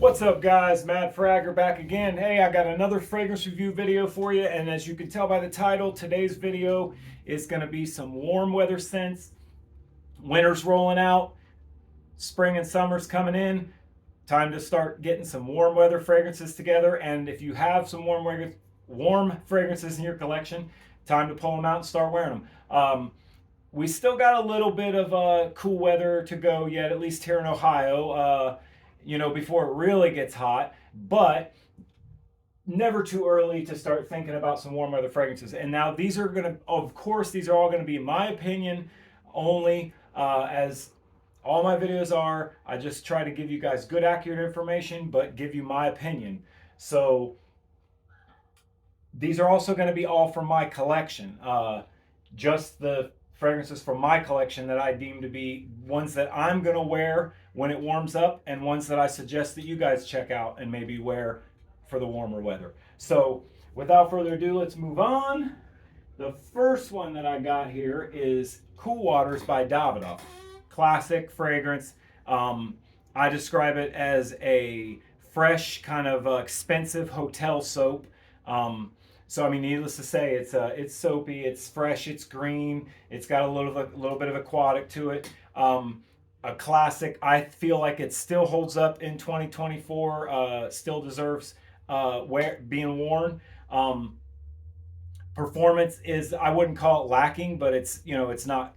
What's up, guys? Matt Fragger back again. Hey, I got another fragrance review video for you, and as you can tell by the title, today's video is going to be some warm weather scents. Winter's rolling out, spring and summer's coming in. Time to start getting some warm weather fragrances together, and if you have some warm fragrances in your collection, time to pull them out and start wearing them. We still got a little bit of cool weather to go yet, at least here in Ohio. Before it really gets hot, but never too early to start thinking about some warm weather fragrances. And now these are going to, of course, these are all going to be my opinion only, as all my videos are. I just try to give you guys good, accurate information, but give you my opinion. So these are also going to be all from my collection. Just the fragrances from my collection that I deem to be ones that I'm going to wear when it warms up, and ones that I suggest that you guys check out and maybe wear for the warmer weather. So without further ado, let's move on. The first one that I got here is Cool Waters by Davidoff. Classic fragrance. I describe it as a fresh, kind of expensive hotel soap. So I mean, needless to say, it's soapy, it's fresh, it's green, it's got a little bit of aquatic to it. A classic. I feel like it still holds up in 2024. Still deserves being worn. Performance is, I wouldn't call it lacking, but it's not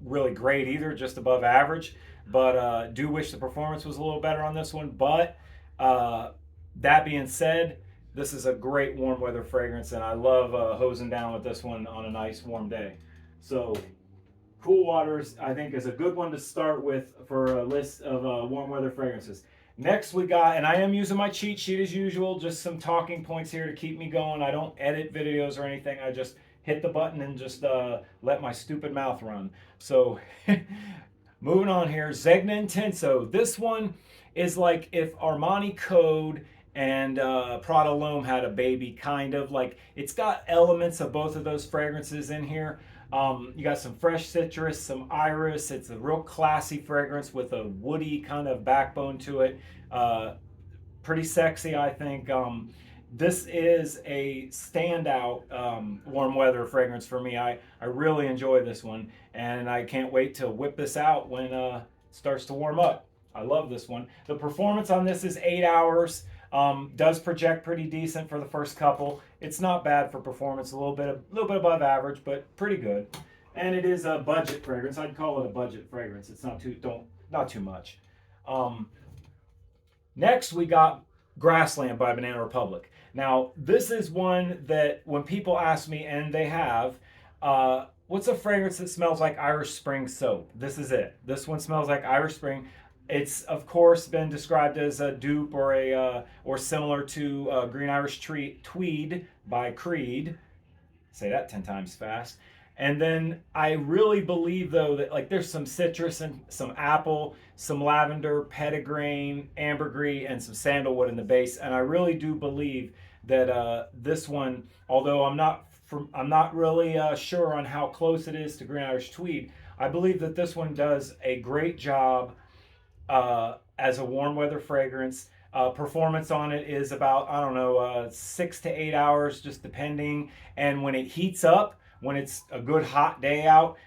really great either, just above average. But do wish the performance was a little better on this one. But that being said, this is a great warm weather fragrance, and I love hosing down with this one on a nice warm day. So Cool Waters, I think, is a good one to start with for a list of warm weather fragrances. Next we got, and I am using my cheat sheet as usual, just some talking points here to keep me going. I don't edit videos or anything. I just hit the button and just let my stupid mouth run. So moving on here, Zegna Intenso. This one is like if Armani Code and Prada L'Homme had a baby, kind of. Like, it's got elements of both of those fragrances in here. You got some fresh citrus, some iris. It's a real classy fragrance with a woody kind of backbone to it. Pretty sexy, I think. This is a standout warm weather fragrance for me. I really enjoy this one, and I can't wait to whip this out when it starts to warm up. I love this one. The performance on this is 8 hours. Does project pretty decent for the first couple. It's not bad for performance, a little bit above average, but pretty good. And it is a budget fragrance. I'd call it a budget fragrance. It's not too much. Next we got Grassland by Banana Republic. Now this is one that when people ask me, and they have, what's a fragrance that smells like Irish Spring soap? This is it. This one smells like Irish Spring. It's of course been described as a dupe or similar to Green Irish Tweed by Creed. Say that 10 times fast. And then I really believe though that, like, there's some citrus and some apple, some lavender, petitgrain, ambergris, and some sandalwood in the base. And I really do believe that this one, although I'm not really sure on how close it is to Green Irish Tweed, I believe that this one does a great job as a warm weather fragrance. Performance on it is about, I don't know, 6 to 8 hours, just depending. And when it heats up, when it's a good hot day out,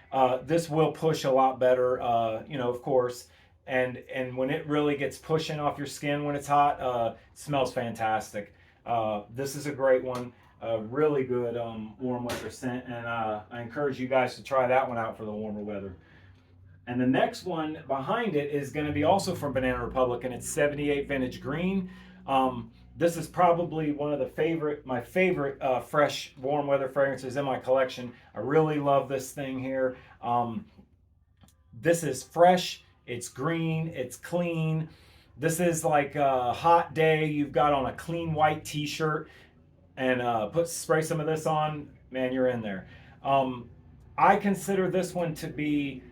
this will push a lot better, of course. And when it really gets pushing off your skin when it's hot, it smells fantastic. This is a great one. Really good warm weather scent, and I encourage you guys to try that one out for the warmer weather. And the next one behind it is going to be also from Banana Republic, and it's 78 Vintage Green. This is probably one of my favorite fresh warm weather fragrances in my collection. I really love this thing here. This is fresh, it's green, it's clean. This is like a hot day, you've got on a clean white t-shirt, and spray some of this on, man, you're in there. I consider this one to be,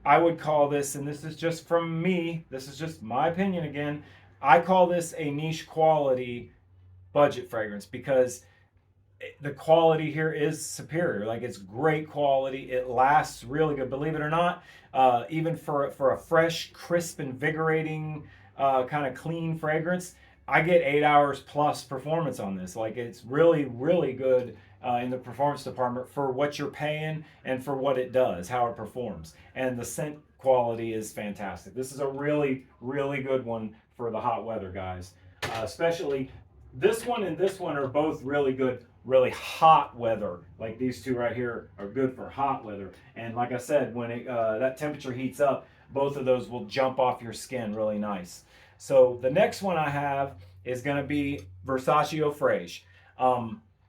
I would call this, and this is just from me, this is just my opinion again, I call this a niche quality budget fragrance, because the quality here is superior. Like, it's great quality. It lasts really good. Believe it or not, even for a fresh, crisp, invigorating kind of clean fragrance, I get 8 hours plus performance on this. Like it's really, really good in the performance department for what you're paying and for what it does, how it performs. And the scent quality is fantastic. This is a really, really good one for the hot weather guys. Especially this one and this one are both really good, really hot weather. Like these two right here are good for hot weather. And like I said, when that temperature heats up, both of those will jump off your skin really nice. So the next one I have is going to be Versace Eau Fraiche.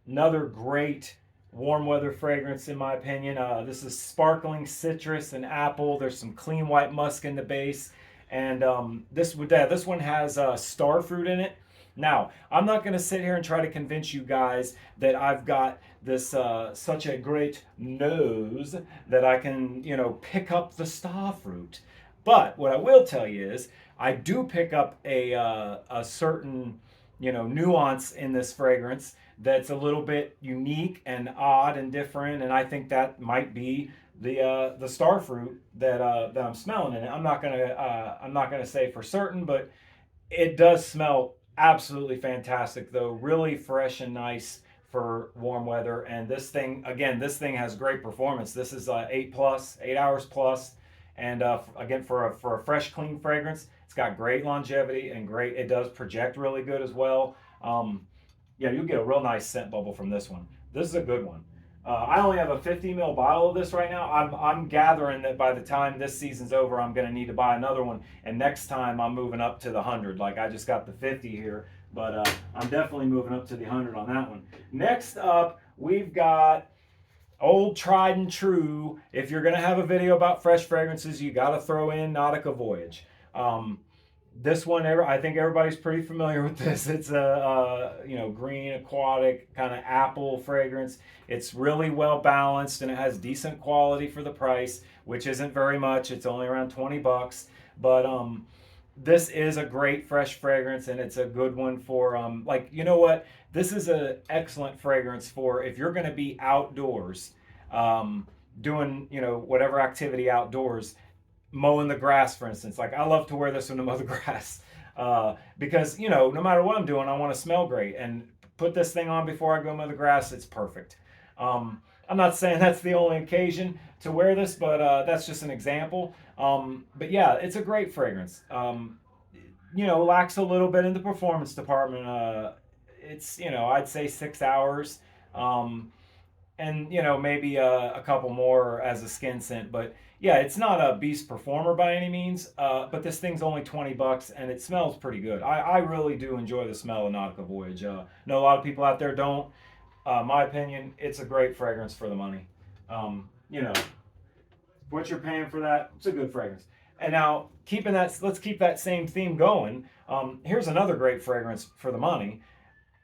Another great warm weather fragrance in my opinion. This is sparkling citrus and apple. There's some clean white musk in the base. And this one has star fruit in it. Now, I'm not going to sit here and try to convince you guys that I've got this such a great nose that I can, pick up the star fruit. But what I will tell you is I do pick up a certain, nuance in this fragrance that's a little bit unique and odd and different, and I think that might be the star fruit that I'm smelling in it. I'm not gonna say for certain, but it does smell absolutely fantastic though, really fresh and nice for warm weather. And this thing has great performance. This is 8 hours plus, and again for a fresh, clean fragrance, it's got great longevity and great. It does project really good as well. Yeah, you'll get a real nice scent bubble from this one. This is a good one. I only have a 50 ml bottle of this right now. I'm gathering that by the time this season's over, I'm going to need to buy another one. And next time I'm moving up to the 100. Like I just got the 50 here, but I'm definitely moving up to the 100 on that one. Next up, we've got old tried and true. If you're going to have a video about fresh fragrances, you got to throw in Nautica Voyage. This one, I think everybody's pretty familiar with this. It's a green aquatic kind of apple fragrance. It's really well balanced and it has decent quality for the price, which isn't very much. It's only around 20 bucks. But this is a great fresh fragrance, and it's a good one for what? This is an excellent fragrance for if you're going to be outdoors, doing whatever activity outdoors. Mowing the grass, for instance. Like I love to wear this one to mow the grass because no matter what I'm doing, I want to smell great. And put this thing on before I go mow the grass. It's perfect. I'm not saying that's the only occasion to wear this, but that's just an example. But yeah, it's a great fragrance. Lacks a little bit in the performance department. It's I'd say 6 hours, and maybe a couple more as a skin scent, but yeah, it's not a beast performer by any means, but this thing's only 20 bucks and it smells pretty good. I really do enjoy the smell of Nautica Voyage. Know a lot of people out there don't. My opinion, it's a great fragrance for the money. What you're paying for that, it's a good fragrance. And now, let's keep that same theme going. Here's another great fragrance for the money.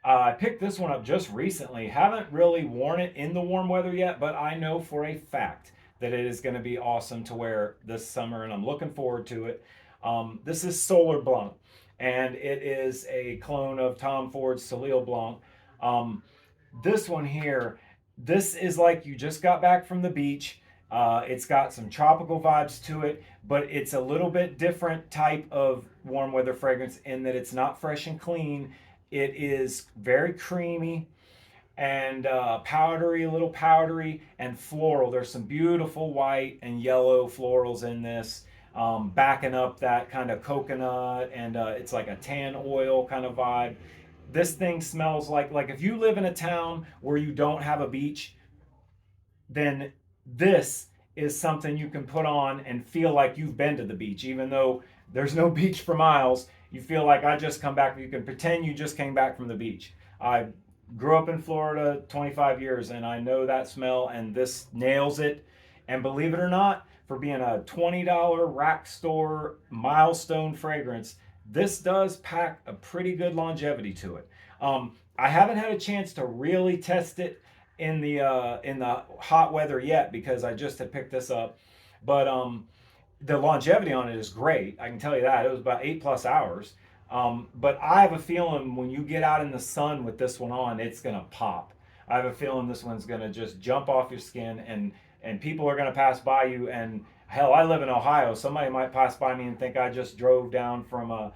I picked this one up just recently. Haven't really worn it in the warm weather yet, but I know for a fact that it is going to be awesome to wear this summer, and I'm looking forward to it. This is Solar Blanc, and it is a clone of Tom Ford's Soleil Blanc. This one here, this is like you just got back from the beach. It's got some tropical vibes to it, but it's a little bit different type of warm weather fragrance in that it's not fresh and clean. It is very creamy and powdery, a little powdery and floral. There's some beautiful white and yellow florals in this, backing up that kind of coconut, and it's like a tan oil kind of vibe. This thing smells like if you live in a town where you don't have a beach, then this is something you can put on and feel like you've been to the beach, even though there's no beach for miles. You feel like I just come back. You can pretend you just came back from the beach. I grew up in Florida 25 years and I know that smell, and this nails it. And believe it or not, for being a $20 rack store milestone fragrance, this does pack a pretty good longevity to it. I haven't had a chance to really test it in the hot weather yet because I just had picked this up, but the longevity on it is great. I can tell you that it was about 8+ hours. But I have a feeling when you get out in the sun with this one on, it's gonna pop. I have a feeling this one's gonna just jump off your skin, and people are gonna pass by you. And hell, I live in Ohio. Somebody might pass by me and think I just drove down from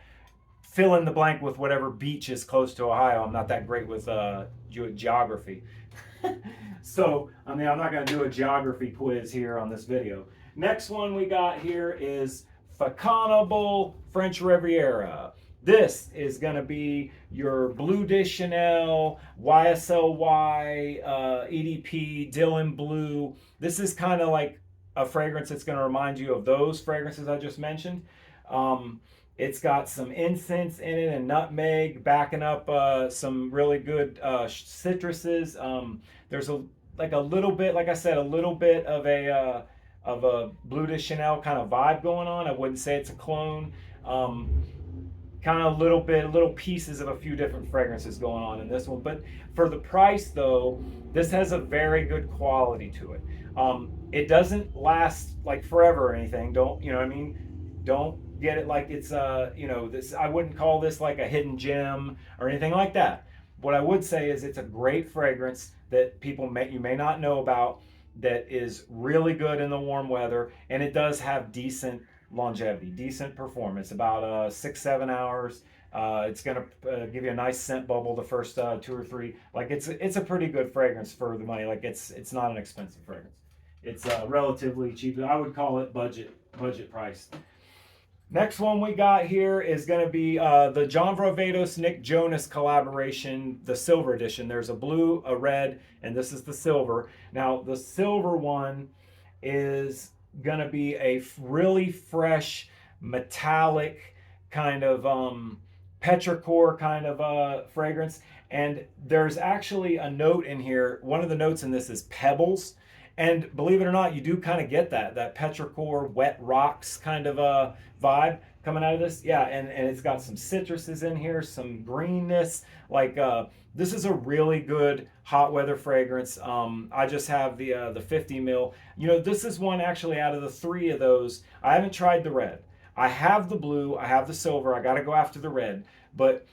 fill in the blank with whatever beach is close to Ohio. I'm not that great with geography. So, I mean, I'm not going to do a geography quiz here on this video. Next one we got here is Faconable French Riviera. This is going to be your Bleu de Chanel, YSLY, EDP, Dylan Blue. This is kind of like a fragrance that's going to remind you of those fragrances I just mentioned. It's got some incense in it and nutmeg, backing up some really good citruses. There's a little bit, like I said, a little bit of a Bleu de Chanel kind of vibe going on. I wouldn't say it's a clone. Kind of little pieces of a few different fragrances going on in this one. But for the price though, this has a very good quality to it. It doesn't last like forever or anything. Don't, you know what I mean? Don't get it like it's this. I wouldn't call this like a hidden gem or anything like that. What I would say is it's a great fragrance that you may not know about, that is really good in the warm weather, and it does have decent longevity, decent performance, about 6-7 hours. It's gonna give you a nice scent bubble the first 2 or 3. Like it's a pretty good fragrance for the money. Like it's not an expensive fragrance. It's relatively cheap. I would call it budget price. Next one we got here is going to be the John Varvatos Nick Jonas collaboration, the silver edition. There's a blue, a red, and this is the silver. Now the silver one is going to be a really fresh, metallic kind of petrichor kind of fragrance. And there's actually a note in here. One of the notes in this is pebbles. And believe it or not, you do kind of get that petrichor, wet rocks kind of vibe coming out of this. Yeah, and it's got some citruses in here, some greenness. Like this is a really good hot weather fragrance. I just have the 50 mil. You know, this is one actually out of the 3 of those. I haven't tried the red. I have the blue. I have the silver. I got to go after the red. But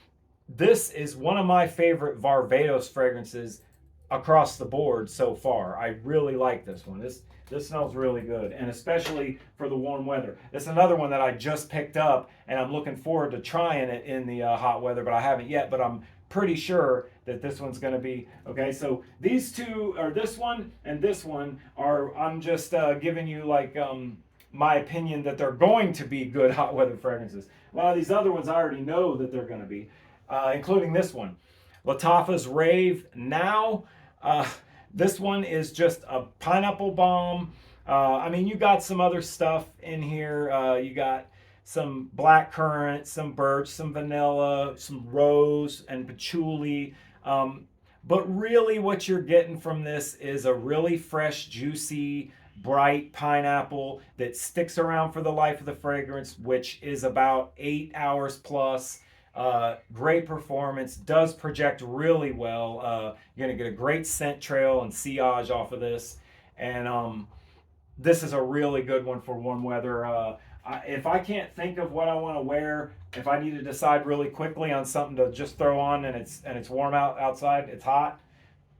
this is one of my favorite Varvatos fragrances across the board so far. I really like this one. This smells really good, and especially for the warm weather. It's another one that I just picked up, and I'm looking forward to trying it in the hot weather, but I haven't yet. But I'm pretty sure that this one's going to be okay. So these two, or this one and this one, are, I'm just giving you like my opinion that they're going to be good hot weather fragrances. A lot of these other ones I already know that they're going to be, including this one, Lattafa's Rave Now. This one is just a pineapple bomb. I mean, you got some other stuff in here. You got some black currant, some birch, some vanilla, some rose, and patchouli. But really what you're getting from this is a really fresh, juicy, bright pineapple that sticks around for the life of the fragrance, which is about 8 hours plus. Great performance, does project really well. You're gonna get a great scent trail and sillage off of this, and this is a really good one for warm weather. If I can't think of what I want to wear, if I need to decide really quickly on something to just throw on and it's warm outside, it's hot,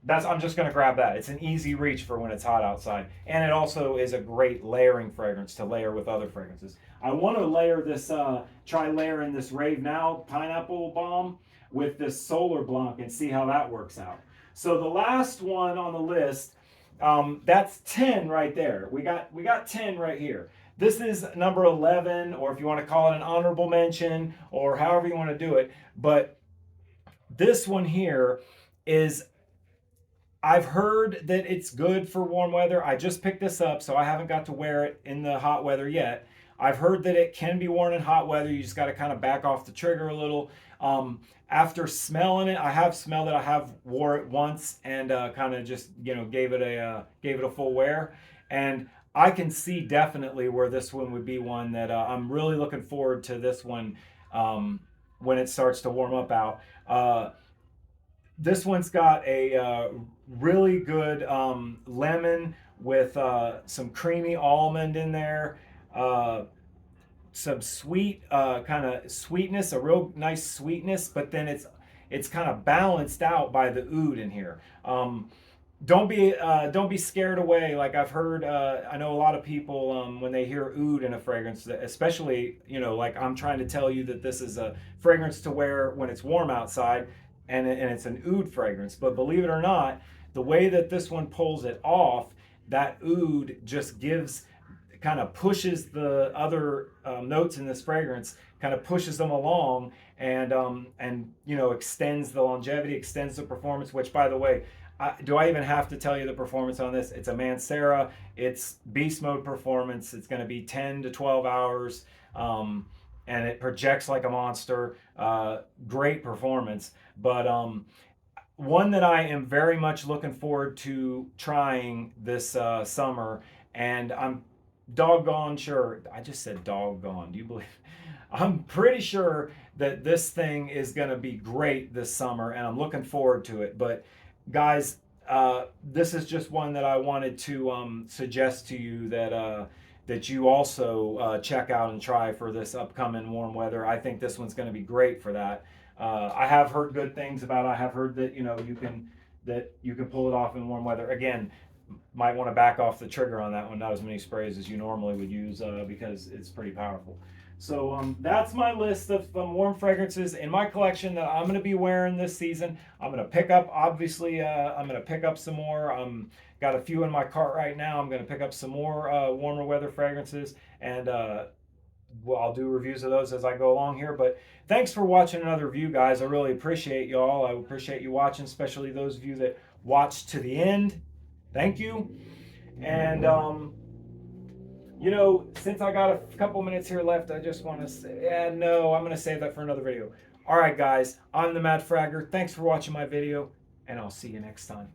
I'm just going to grab that. It's an easy reach for when it's hot outside. And it also is a great layering fragrance to layer with other fragrances. I want to layer this, try layering this Rave Now pineapple bomb with this Solar Blanc and see how that works out. So the last one on the list, that's 10 right there. We got 10 right here. This is number 11, or if you want to call it an honorable mention, or however you want to do it. But this one here is, I've heard that it's good for warm weather. I just picked this up, so I haven't got to wear it in the hot weather yet. I've heard that it can be worn in hot weather. You just got to kind of back off the trigger a little. After smelling it, I have smelled it. I have wore it once and kind of just gave it a full wear, and I can see definitely where this one would be one that I'm really looking forward to. This one when it starts to warm up out. This one's got a really good lemon with some creamy almond in there, some sweet kind of sweetness, a real nice sweetness, but then it's kind of balanced out by the oud in here. don't be scared away. Like I've heard, I know a lot of people when they hear oud in a fragrance, especially like I'm trying to tell you that this is a fragrance to wear when it's warm outside, and it's an oud fragrance. But believe it or not, the way that this one pulls it off, that oud just gives, kind of pushes the other notes in this fragrance, kind of pushes them along, and extends the longevity, extends the performance. Which, by the way, do I even have to tell you the performance on this? It's a Mancera. It's beast mode performance. It's going to be 10 to 12 hours, and it projects like a monster. Great performance, but one that I am very much looking forward to trying this summer, and I'm doggone sure. I just said doggone. Do you believe? I'm pretty sure that this thing is going to be great this summer, and I'm looking forward to it. But guys, this is just one that I wanted to suggest to you that you also check out and try for this upcoming warm weather. I think this one's going to be great for that. I have heard good things about it. I have heard that you can pull it off in warm weather. Again, might want to back off the trigger on that one. Not as many sprays as you normally would use because it's pretty powerful. So that's my list of warm fragrances in my collection that I'm going to be wearing this season. I'm going to pick up, obviously, I'm going to pick up some more. Got a few in my cart right now. I'm going to pick up some more warmer weather fragrances, and well, I'll do reviews of those as I go along here. But thanks for watching another review, guys. I really appreciate y'all. I appreciate you watching, especially those of you that watched to the end. Thank you. And since I got a couple minutes here left, I just want to say, no, I'm going to save that for another video. All right, guys, I'm the Mad Fragger. Thanks for watching my video, and I'll see you next time.